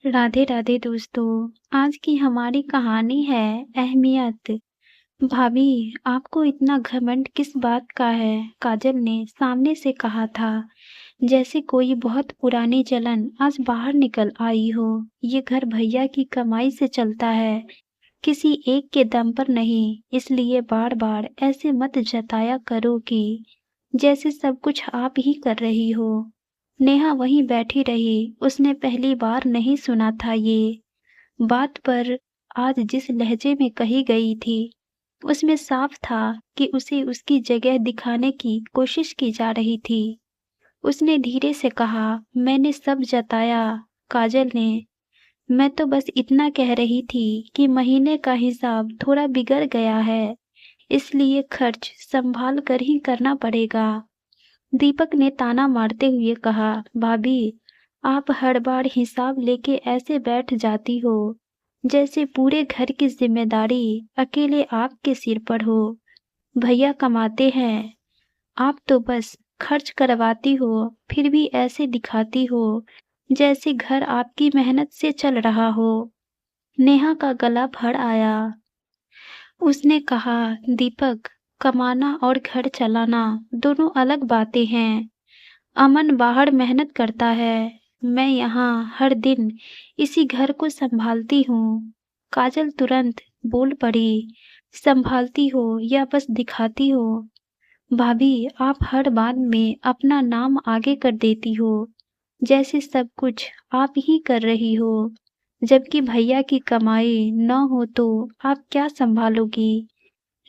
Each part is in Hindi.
राधे राधे दोस्तों। आज की हमारी कहानी है अहमियत। भाभी, आपको इतना घमंड किस बात का है? काजल ने सामने से कहा था, जैसे कोई बहुत पुरानी जलन आज बाहर निकल आई हो। ये घर भैया की कमाई से चलता है, किसी एक के दम पर नहीं। इसलिए बार बार ऐसे मत जताया करो कि जैसे सब कुछ आप ही कर रही हो। नेहा वहीं बैठी रही। उसने पहली बार नहीं सुना था ये बात, पर आज जिस लहजे में कही गई थी उसमें साफ था कि उसे उसकी जगह दिखाने की कोशिश की जा रही थी। उसने धीरे से कहा, मैंने सब जताया। काजल ने, मैं तो बस इतना कह रही थी कि महीने का हिसाब थोड़ा बिगड़ गया है, इसलिए खर्च संभाल कर ही करना पड़ेगा। दीपक ने ताना मारते हुए कहा, भाभी, आप हर बार हिसाब लेके ऐसे बैठ जाती हो जैसे पूरे घर की जिम्मेदारी अकेले आपके सिर पर हो। भैया कमाते हैं, आप तो बस खर्च करवाती हो, फिर भी ऐसे दिखाती हो जैसे घर आपकी मेहनत से चल रहा हो। नेहा का गला भर आया। उसने कहा, दीपक, कमाना और घर चलाना दोनों अलग बातें हैं। अमन बाहर मेहनत करता है, मैं यहाँ हर दिन इसी घर को संभालती हूँ। काजल तुरंत बोल पड़ी, संभालती हो या बस दिखाती हो? भाभी, आप हर बात में अपना नाम आगे कर देती हो, जैसे सब कुछ आप ही कर रही हो। जबकि भैया की कमाई न हो तो आप क्या संभालोगी?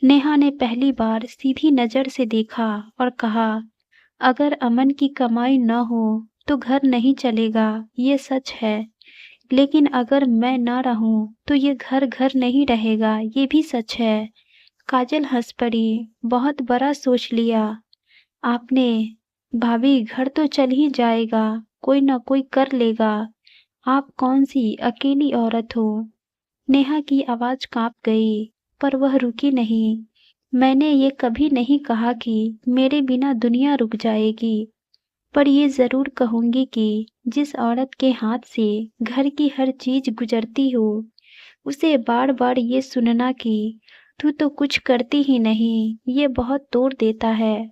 नेहा ने पहली बार सीधी नजर से देखा और कहा, अगर अमन की कमाई न हो तो घर नहीं चलेगा, ये सच है। लेकिन अगर मैं न रहूं तो ये घर घर नहीं रहेगा, ये भी सच है। काजल हंस पड़ी, बहुत बड़ा सोच लिया आपने। भाभी, घर तो चल ही जाएगा, कोई ना कोई कर लेगा। आप कौन सी अकेली औरत हो? नेहा की आवाज कांप गई, पर वह रुकी नहीं। मैंने ये कभी नहीं कहा कि मेरे बिना दुनिया रुक जाएगी, पर ये जरूर कहूंगी कि जिस औरत के हाथ से घर की हर चीज गुजरती हो, उसे बार बार ये सुनना कि तू तो कुछ करती ही नहीं, ये बहुत तोड़ देता है।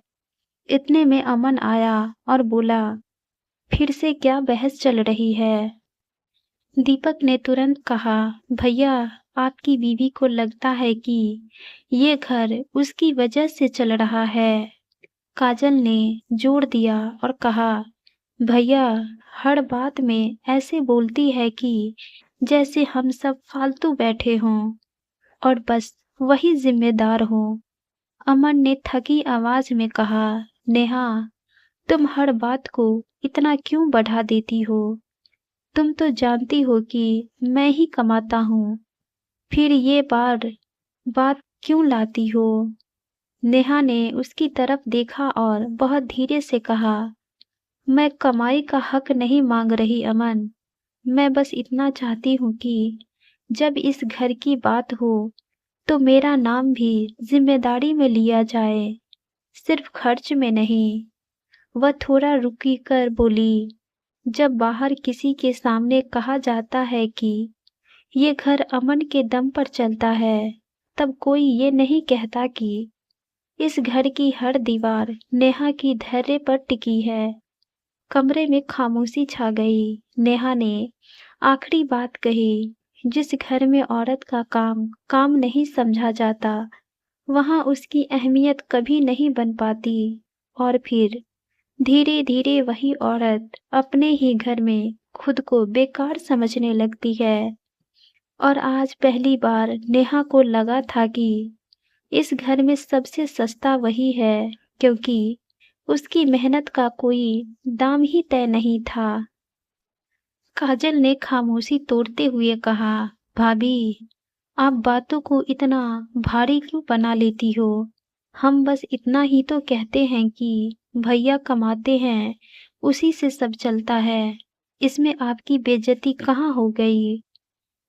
इतने में अमन आया और बोला, फिर से क्या बहस चल रही है? दीपक ने तुरंत कहा, भैया, आपकी बीवी को लगता है कि ये घर उसकी वजह से चल रहा है। काजल ने जोर दिया और कहा, भैया हर बात में ऐसे बोलती है कि जैसे हम सब फालतू बैठे हों और बस वही जिम्मेदार हो। अमन ने थकी आवाज में कहा, नेहा, तुम हर बात को इतना क्यों बढ़ा देती हो? तुम तो जानती हो कि मैं ही कमाता हूँ, फिर ये बार बात क्यों लाती हो? नेहा ने उसकी तरफ देखा और बहुत धीरे से कहा, मैं कमाई का हक नहीं मांग रही अमन। मैं बस इतना चाहती हूँ कि जब इस घर की बात हो तो मेरा नाम भी जिम्मेदारी में लिया जाए, सिर्फ खर्च में नहीं। वह थोड़ा रुकी कर बोली, जब बाहर किसी के सामने कहा जाता है कि ये घर अमन के दम पर चलता है, तब कोई ये नहीं कहता कि इस घर की हर दीवार नेहा की धैर्य पर टिकी है। कमरे में खामोशी छा गई। नेहा ने आखिरी बात कही, जिस घर में औरत का काम काम नहीं समझा जाता, वहां उसकी अहमियत कभी नहीं बन पाती। और फिर धीरे धीरे वही औरत अपने ही घर में खुद को बेकार समझने लगती है। और आज पहली बार नेहा को लगा था कि इस घर में सबसे सस्ता वही है, क्योंकि उसकी मेहनत का कोई दाम ही तय नहीं था। काजल ने खामोशी तोड़ते हुए कहा, भाभी, आप बातों को इतना भारी क्यों बना लेती हो? हम बस इतना ही तो कहते हैं कि भैया कमाते हैं, उसी से सब चलता है। इसमें आपकी बेइज्जती कहाँ हो गई?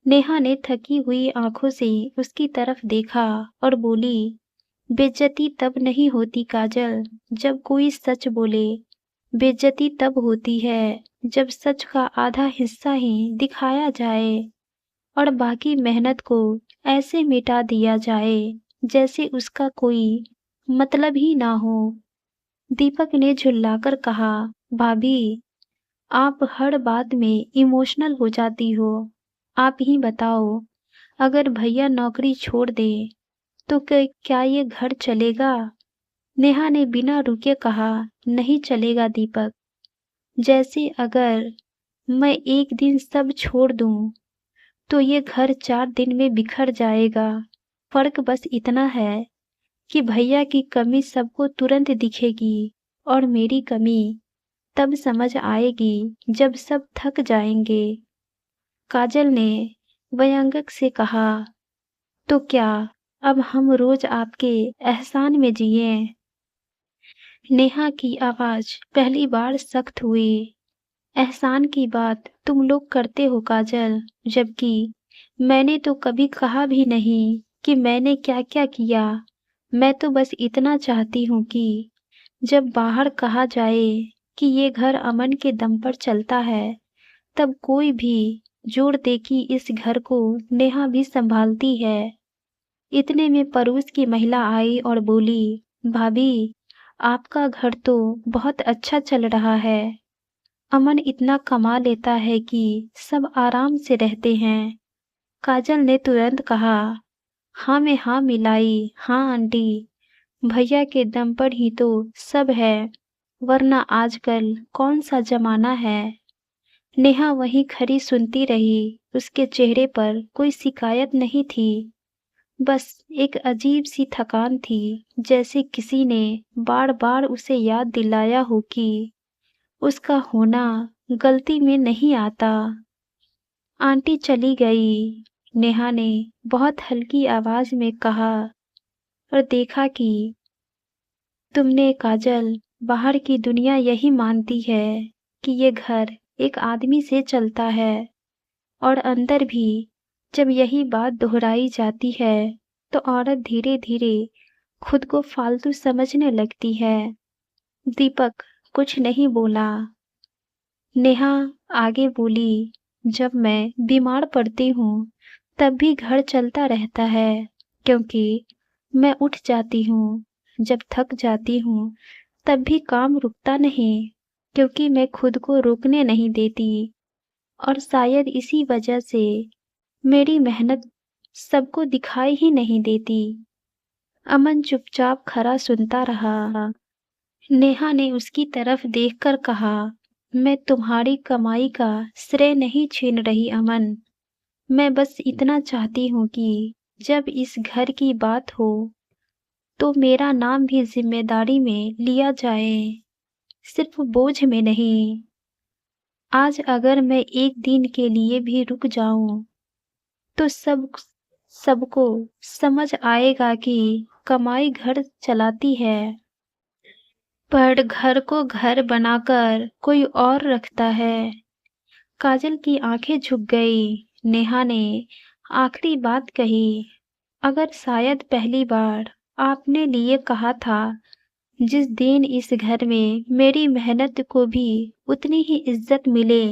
नेहा ने थकी हुई आंखों से उसकी तरफ देखा और बोली, बेइज्जती तब नहीं होती काजल, जब कोई सच बोले। बेइज्जती तब होती है जब सच का आधा हिस्सा ही दिखाया जाए और बाकी मेहनत को ऐसे मिटा दिया जाए जैसे उसका कोई मतलब ही ना हो। दीपक ने झुल्लाकर कहा, भाभी, आप हर बात में इमोशनल हो जाती हो। आप ही बताओ, अगर भैया नौकरी छोड़ दे तो क्या ये घर चलेगा? नेहा ने बिना रुके कहा, नहीं चलेगा दीपक। जैसे अगर मैं एक दिन सब छोड़ दूं तो ये घर 4 दिन में बिखर जाएगा। फर्क बस इतना है कि भैया की कमी सबको तुरंत दिखेगी और मेरी कमी तब समझ आएगी जब सब थक जाएंगे। काजल ने व्यंग्य से कहा, तो क्या अब हम रोज आपके एहसान में जिए? नेहा की आवाज पहली बार सख्त हुई। एहसान की बात तुम लोग करते हो काजल, जबकि मैंने तो कभी कहा भी नहीं कि मैंने क्या क्या किया। मैं तो बस इतना चाहती हूँ कि जब बाहर कहा जाए कि ये घर अमन के दम पर चलता है, तब कोई भी जोर दे कि इस घर को नेहा भी संभालती है। इतने में पड़ोस की महिला आई और बोली, भाभी, आपका घर तो बहुत अच्छा चल रहा है। अमन इतना कमा लेता है कि सब आराम से रहते हैं। काजल ने तुरंत कहा, हाँ में हाँ मिलाई, हाँ आंटी, भैया के दम पर ही तो सब है, वरना आजकल कौन सा जमाना है। नेहा वहीं खड़ी सुनती रही। उसके चेहरे पर कोई शिकायत नहीं थी, बस एक अजीब सी थकान थी, जैसे किसी ने बार बार उसे याद दिलाया हो कि उसका होना गलती में नहीं आता। आंटी चली गई, नेहा ने बहुत हल्की आवाज में कहा, और देखा कि तुमने काजल, बाहर की दुनिया यही मानती है कि ये घर एक आदमी से चलता है, और अंदर भी जब यही बात दोहराई जाती है तो औरत धीरे धीरे खुद को फालतू समझने लगती है। दीपक कुछ नहीं बोला। नेहा आगे बोली, जब मैं बीमार पड़ती हूँ तब भी घर चलता रहता है, क्योंकि मैं उठ जाती हूँ। जब थक जाती हूँ तब भी काम रुकता नहीं, क्योंकि मैं खुद को रुकने नहीं देती। और शायद इसी वजह से मेरी मेहनत सबको दिखाई ही नहीं देती। अमन चुपचाप खड़ा सुनता रहा। नेहा ने उसकी तरफ देखकर कहा, मैं तुम्हारी कमाई का श्रेय नहीं छीन रही अमन। मैं बस इतना चाहती हूँ कि जब इस घर की बात हो तो मेरा नाम भी जिम्मेदारी में लिया जाए, सिर्फ बोझ में नहीं। आज अगर मैं एक दिन के लिए भी रुक जाऊं तो सबको समझ आएगा कि कमाई घर चलाती है, पर घर को घर बनाकर कोई और रखता है। काजल की आंखें झुक गई। नेहा ने आखिरी बात कही, अगर शायद पहली बार आपने लिए कहा था, जिस दिन इस घर में मेरी मेहनत को भी उतनी ही इज्जत मिले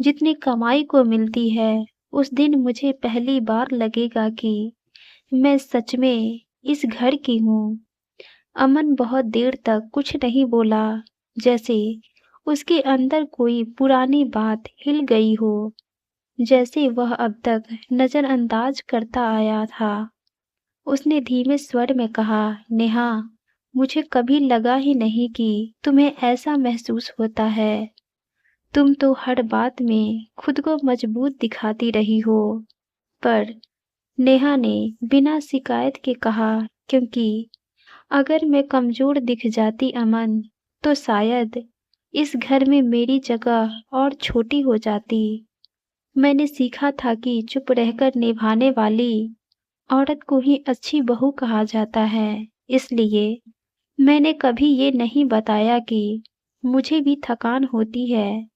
जितनी कमाई को मिलती है, उस दिन मुझे पहली बार लगेगा कि मैं सच में इस घर की हूँ। अमन बहुत देर तक कुछ नहीं बोला, जैसे उसके अंदर कोई पुरानी बात हिल गई हो, जैसे वह अब तक नजरअंदाज करता आया था। उसने धीमे स्वर में कहा, नेहा, मुझे कभी लगा ही नहीं कि तुम्हें ऐसा महसूस होता है। तुम तो हर बात में खुद को मजबूत दिखाती रही हो। पर नेहा ने बिना शिकायत के कहा, क्योंकि अगर मैं कमजोर दिख जाती अमन, तो शायद इस घर में मेरी जगह और छोटी हो जाती। मैंने सीखा था कि चुप रहकर निभाने वाली औरत को ही अच्छी बहू कहा जाता है। इसलिए मैंने कभी ये नहीं बताया कि मुझे भी थकान होती है,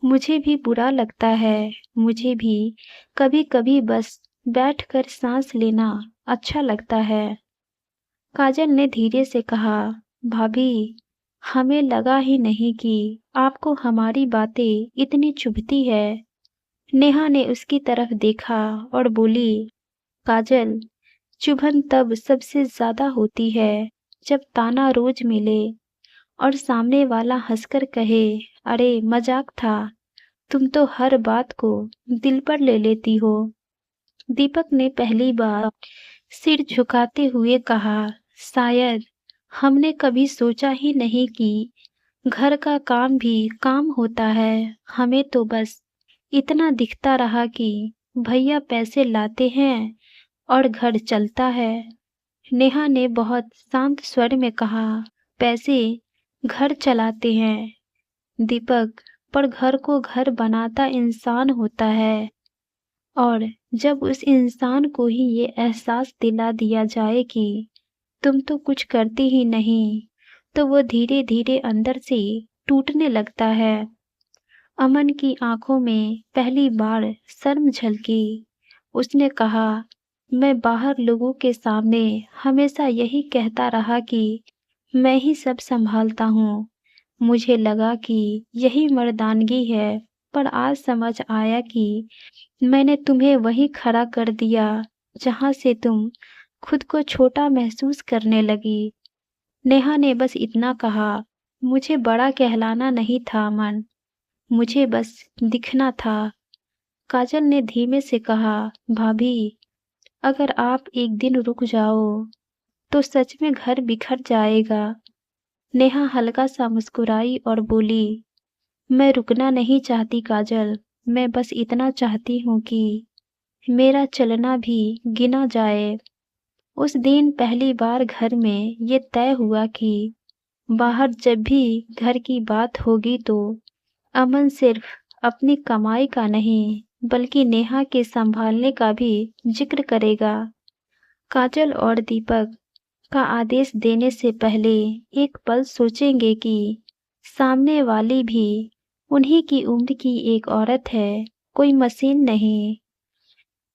मुझे भी बुरा लगता है, मुझे भी कभी-कभी बस बैठकर सांस लेना अच्छा लगता है। काजल ने धीरे से कहा, भाभी, हमें लगा ही नहीं कि आपको हमारी बातें इतनी चुभती है। नेहा ने उसकी तरफ देखा और बोली, काजल, चुभन तब सबसे ज्यादा होती है जब ताना रोज मिले और सामने वाला हंसकर कहे, अरे मजाक था, तुम तो हर बात को दिल पर ले लेती हो। दीपक ने पहली बार सिर झुकाते हुए कहा, शायद हमने कभी सोचा ही नहीं कि घर का काम भी काम होता है। हमें तो बस इतना दिखता रहा कि भैया पैसे लाते हैं और घर चलता है। नेहा ने बहुत शांत स्वर में कहा, पैसे घर चलाते हैं दीपक, पर घर को घर बनाता इंसान होता है। और जब उस इंसान को ही ये एहसास दिला दिया जाए कि तुम तो कुछ करती ही नहीं, तो वो धीरे धीरे अंदर से टूटने लगता है। अमन की आंखों में पहली बार शर्म झलकी। उसने कहा, मैं बाहर लोगों के सामने हमेशा यही कहता रहा कि मैं ही सब संभालता हूँ। मुझे लगा कि यही मर्दानगी है, पर आज समझ आया कि मैंने तुम्हें वहीं खड़ा कर दिया जहां से तुम खुद को छोटा महसूस करने लगी। नेहा ने बस इतना कहा, मुझे बड़ा कहलाना नहीं था अमन, मुझे बस दिखना था। काजल ने धीमे से कहा, भाभी, अगर आप एक दिन रुक जाओ तो सच में घर बिखर जाएगा। नेहा हल्का सा मुस्कुराई और बोली, मैं रुकना नहीं चाहती काजल, मैं बस इतना चाहती हूँ कि मेरा चलना भी गिना जाए। उस दिन पहली बार घर में ये तय हुआ कि बाहर जब भी घर की बात होगी तो अमन सिर्फ अपनी कमाई का नहीं बल्कि नेहा के संभालने का भी जिक्र करेगा। काजल और दीपक का आदेश देने से पहले एक पल सोचेंगे कि सामने वाली भी उन्हीं की उम्र की एक औरत है, कोई मशीन नहीं।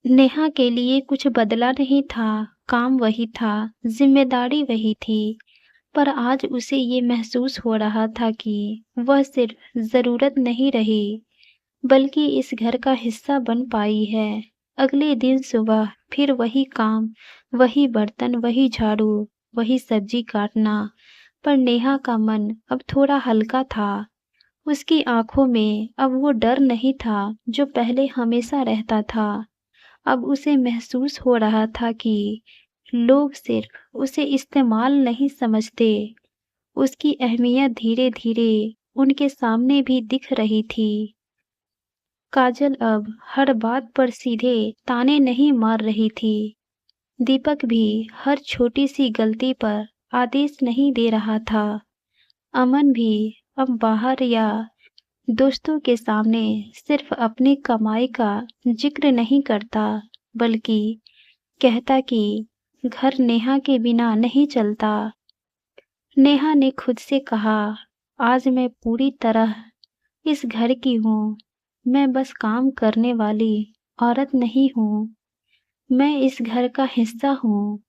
नेहा के लिए कुछ बदला नहीं था, काम वही था, जिम्मेदारी वही थी, पर आज उसे ये महसूस हो रहा था कि वह सिर्फ जरूरत नहीं रही बल्कि इस घर का हिस्सा बन पाई है। अगले दिन सुबह फिर वही काम, वही बर्तन, वही झाड़ू, वही सब्जी काटना, पर नेहा का मन अब थोड़ा हल्का था। उसकी आंखों में अब वो डर नहीं था जो पहले हमेशा रहता था। अब उसे महसूस हो रहा था कि लोग सिर्फ उसे इस्तेमाल नहीं समझते, उसकी अहमियत धीरे धीरे उनके सामने भी दिख रही थी। काजल अब हर बात पर सीधे ताने नहीं मार रही थी। दीपक भी हर छोटी सी गलती पर आदेश नहीं दे रहा था। अमन भी अब बाहर या दोस्तों के सामने सिर्फ अपनी कमाई का जिक्र नहीं करता बल्कि कहता कि घर नेहा के बिना नहीं चलता। नेहा ने खुद से कहा, आज मैं पूरी तरह इस घर की हूँ, मैं बस काम करने वाली औरत नहीं हूँ, मैं इस घर का हिस्सा हूँ।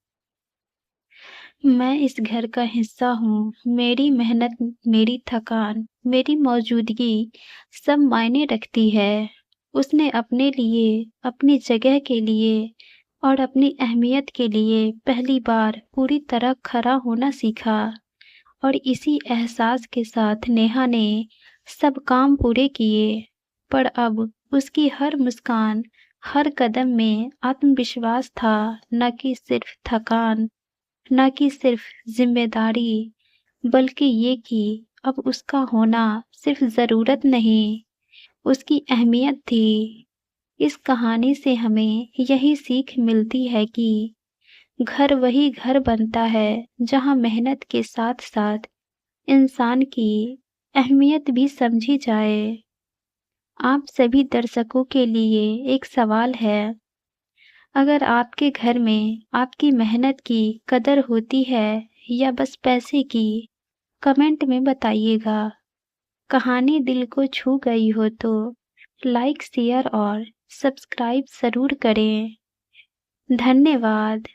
मैं इस घर का हिस्सा हूँ। मेरी मेहनत, मेरी थकान, मेरी मौजूदगी सब मायने रखती है। उसने अपने लिए, अपनी जगह के लिए और अपनी अहमियत के लिए पहली बार पूरी तरह खरा होना सीखा। और इसी एहसास के साथ नेहा ने सब काम पूरे किए। पर अब उसकी हर मुस्कान, हर कदम में आत्मविश्वास था, न कि सिर्फ थकान, न कि सिर्फ जिम्मेदारी, बल्कि ये कि अब उसका होना सिर्फ जरूरत नहीं, उसकी अहमियत थी। इस कहानी से हमें यही सीख मिलती है कि घर वही घर बनता है जहाँ मेहनत के साथ साथ इंसान की अहमियत भी समझी जाए। आप सभी दर्शकों के लिए एक सवाल है, अगर आपके घर में आपकी मेहनत की कदर होती है या बस पैसे की, कमेंट में बताइएगा। कहानी दिल को छू गई हो तो लाइक, शेयर और सब्सक्राइब जरूर करें। धन्यवाद।